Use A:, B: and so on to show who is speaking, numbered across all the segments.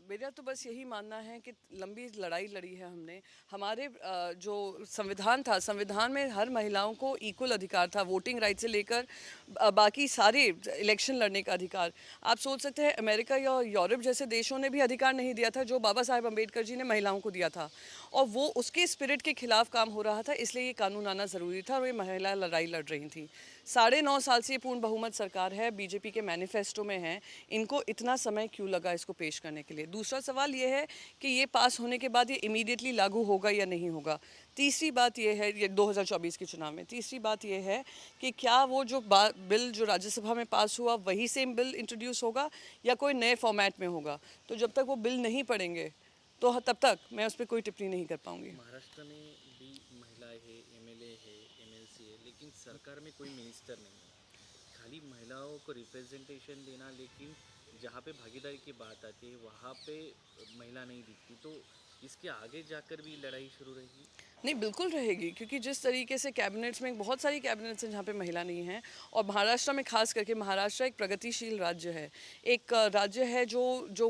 A: मेरा तो बस यही मानना है कि लंबी लड़ाई लड़ी है हमने। हमारे जो संविधान था, संविधान में हर महिलाओं को इक्वल अधिकार था, वोटिंग राइट से लेकर बाकी सारे इलेक्शन लड़ने का अधिकार। आप सोच सकते हैं अमेरिका या यूरोप जैसे देशों ने भी अधिकार नहीं दिया था जो बाबा साहेब अम्बेडकर जी ने महिलाओं को दिया था, और वो उसके स्पिरिट के खिलाफ काम हो रहा था, इसलिए ये कानून आना ज़रूरी था और ये महिला लड़ाई लड़ रही थी। 9.5 साल से ये पूर्ण बहुमत सरकार है, बीजेपी के मैनिफेस्टो में है, इनको इतना समय क्यों लगा इसको पेश करने के लिए। दूसरा सवाल ये है कि ये पास होने के बाद ये इमीडिएटली लागू होगा या नहीं होगा। तीसरी बात ये है, ये 2024 के चुनाव में तीसरी बात ये है कि क्या वो जो बिल जो राज्यसभा में पास हुआ वही सेम बिल इंट्रोड्यूस होगा या कोई नए फॉर्मेट में होगा। तो जब तक वो बिल नहीं पढ़ेंगे तो तब तक मैं उस पर कोई टिप्पणी नहीं कर पाऊंगी।
B: महाराष्ट्र में भी महिलाएं है, एमएलए है, एमएलसी है, लेकिन सरकार में कोई मिनिस्टर नहीं है। खाली महिलाओं को रिप्रेजेंटेशन देना, लेकिन जहाँ पे भागीदारी की बात आती है वहाँ पे महिला नहीं दिखती। तो इसके आगे जाकर भी लड़ाई शुरू रहेगी?
A: नहीं, बिल्कुल रहेगी, क्योंकि जिस तरीके से कैबिनेट्स में बहुत सारी कैबिनेट्स हैं जहाँ पे महिला नहीं है, और महाराष्ट्र में खास करके, महाराष्ट्र एक प्रगतिशील राज्य है, एक राज्य है जो जो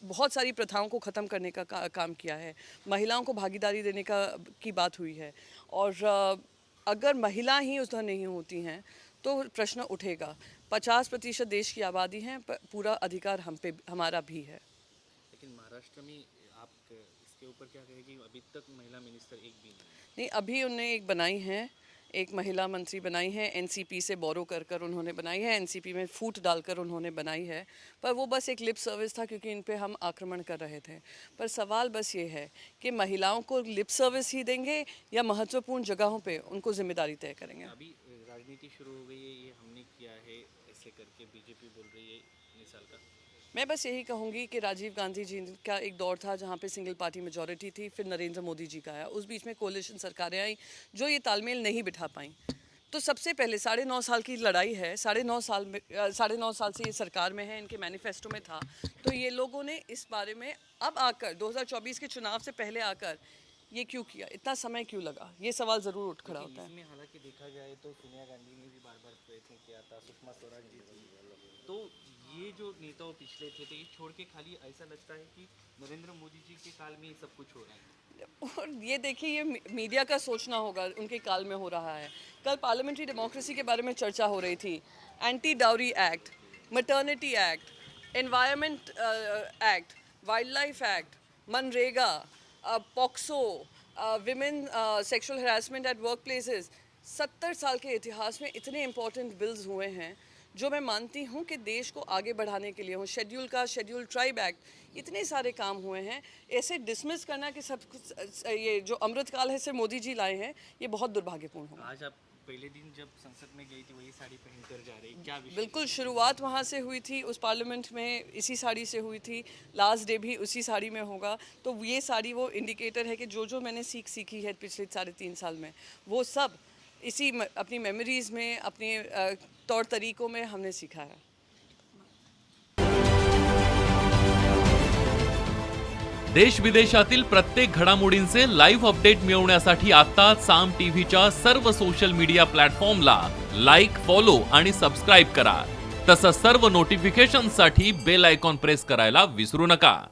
A: बहुत सारी प्रथाओं को ख़त्म करने का काम किया है, महिलाओं को भागीदारी देने की बात हुई है। और अगर महिला ही उधर नहीं होती हैं तो प्रश्न उठेगा। 50% देश की आबादी है, पूरा अधिकार हमारा भी है।
B: लेकिन महाराष्ट्र में आप इसके ऊपर क्या कहेंगे? अभी तक महिला मिनिस्टर एक भी
A: नहीं, अभी उन्हें एक बनाई है, एक महिला मंत्री बनाई है, एनसीपी से बोरो कर उन्होंने बनाई है, एनसीपी में फूट डालकर उन्होंने बनाई है, पर वो बस एक लिप सर्विस था क्योंकि इन पे हम आक्रमण कर रहे थे। पर सवाल बस ये है कि महिलाओं को लिप सर्विस ही देंगे या महत्वपूर्ण जगहों पे उनको जिम्मेदारी तय करेंगे।
B: अभी राजनीति शुरू हो गई है, ये हमने किया है ऐसे करके बीजेपी बोल रही है इस साल का।
A: मैं बस यही कहूँगी कि राजीव गांधी जी का एक दौर था जहाँ पे सिंगल पार्टी मेजॉरिटी थी, फिर नरेंद्र मोदी जी का आया, उस बीच में कोलिशन सरकारें आई जो ये तालमेल नहीं बिठा पाई। तो सबसे पहले 9.5 साल की लड़ाई है, 9.5 साल से ये सरकार में है, इनके मैनिफेस्टो में था, तो ये लोगों ने इस बारे में अब आकर 2024 के चुनाव से पहले आकर ये क्यों किया, इतना समय क्यों लगा, ये सवाल ज़रूर उठ खड़ा होता है।
B: इसमें हालांकि देखा जाए तो सोनिया गांधी ने भी बार बार प्रयत्न किया था, सुषमा स्वराज जी थी, तो ये जो नेताओं पिछले थे तो ये छोड़ के खाली ऐसा लगता है कि नरेंद्र मोदी जी के काल में ये सब कुछ हो रहा है।
A: और ये देखिए, ये मीडिया का सोचना होगा, उनके काल में हो रहा है। कल पार्लियामेंट्री डेमोक्रेसी के बारे में चर्चा हो रही थी, anti dowry act, maternity act, environment act, wild life act, MNREGA, POCSO, women sexual harassment at work places. 70 साल के इतिहास में इतने इम्पोर्टेंट बिल्स हुए हैं जो मैं मानती हूँ कि देश को आगे बढ़ाने के लिए हो। शेड्यूल ट्राइब एक्ट, इतने सारे काम हुए हैं। ऐसे डिसमिस करना कि सब कुछ ये जो अमृतकाल है सिर्फ मोदी जी लाए हैं, ये बहुत दुर्भाग्यपूर्ण होगा।
B: आज आप पहले दिन जब संसद में गई थी वही साड़ी पहनकर जा रही, क्या विषय?
A: बिल्कुल, शुरुआत वहाँ से हुई थी, उस पार्लियामेंट में इसी साड़ी से हुई थी, लास्ट डे भी उसी साड़ी में होगा। तो ये साड़ी वो इंडिकेटर है कि जो जो मैंने सीखी है पिछले 3.5 साल में, वो सब इसी अपनी मेमोरीज़ में, अपने तौर तरीक़ों में हमने सीखा है।
C: देश विदेशातील प्रत्येक घडामोडींचे लाईव्ह अपडेट मिळवण्यासाठी आता साम टीव्हीच्या सर्व सोशल मीडिया प्लॅटफॉर्मला लाईक, फॉलो आणि सबस्क्राईब करा। तसंच सर्व नोटिफिकेशनसाठी बेल आयकॉन प्रेस करायला विसरू नका।